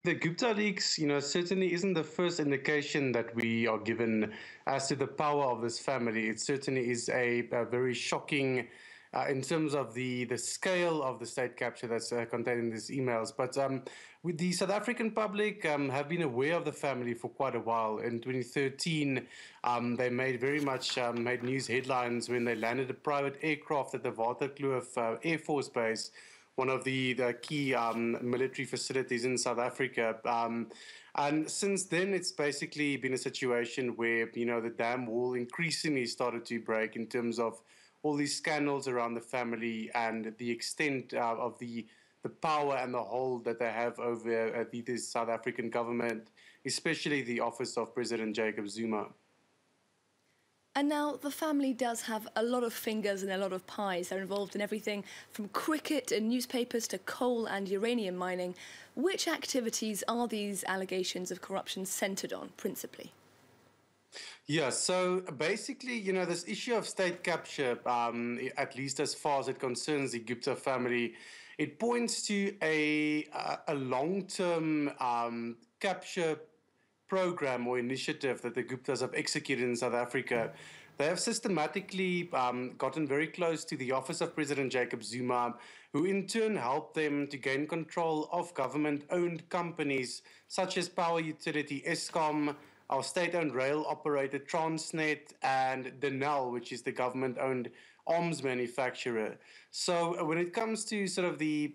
The GuptaLeaks, certainly isn't the first indication that we are given as to the power of this family. It certainly is a very shocking in terms of the scale of the state capture that's contained in these emails. But with the South African public have been aware of the family for quite a while. In 2013, they made very much made news headlines when they landed a private aircraft at the Waterkloof Air Force Base, one of the key military facilities in South Africa. And since then, it's basically been a situation where, the dam wall increasingly started to break in terms of all these scandals around the family and the extent of the power and the hold that they have over the South African government, especially the office of President Jacob Zuma. And now the family does have a lot of fingers and a lot of pies. They're involved in everything from cricket and newspapers to coal and uranium mining. Which activities are these allegations of corruption centred on, principally? Yeah, so basically, this issue of state capture, at least as far as it concerns the Gupta family, it points to a long-term capture program or initiative that the Guptas have executed in South Africa. They have systematically gotten very close to the office of President Jacob Zuma, who in turn helped them to gain control of government-owned companies such as power utility Eskom, our state-owned rail operator Transnet, and Denel, which is the government-owned arms manufacturer. So when it comes to sort of the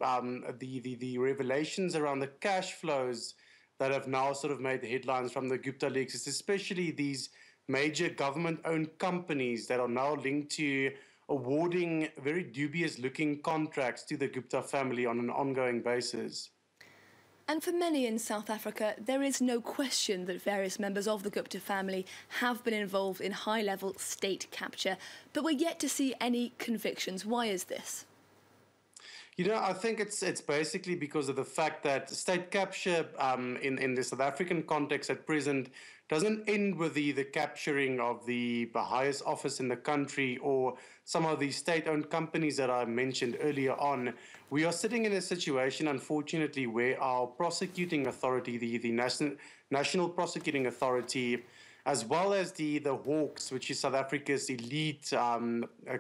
revelations around the cash flows that have now sort of made the headlines from the GuptaLeaks, it's especially these major government-owned companies that are now linked to awarding very dubious-looking contracts to the Gupta family on an ongoing basis. And for many in South Africa, there is no question that various members of the Gupta family have been involved in high-level state capture, but we're yet to see any convictions. Why is this? I think it's basically because of the fact that state capture in the South African context at present doesn't end with the capturing of the highest office in the country or some of the state-owned companies that I mentioned earlier on. We are sitting in a situation, unfortunately, where our prosecuting authority, the National Prosecuting Authority, as well as the Hawks, which is South Africa's elite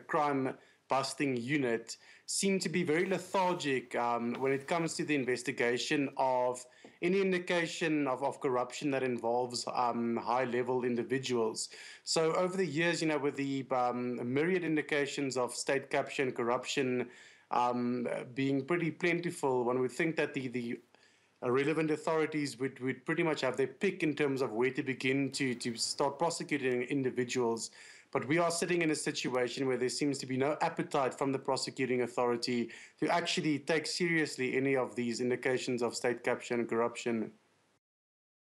crime busting unit, seem to be very lethargic when it comes to the investigation of any indication of corruption that involves high-level individuals. So over the years, with the myriad indications of state capture and corruption being pretty plentiful, one would think that the relevant authorities would pretty much have their pick in terms of where to begin to start prosecuting individuals. But we are sitting in a situation where there seems to be no appetite from the prosecuting authority to actually take seriously any of these indications of state capture and corruption.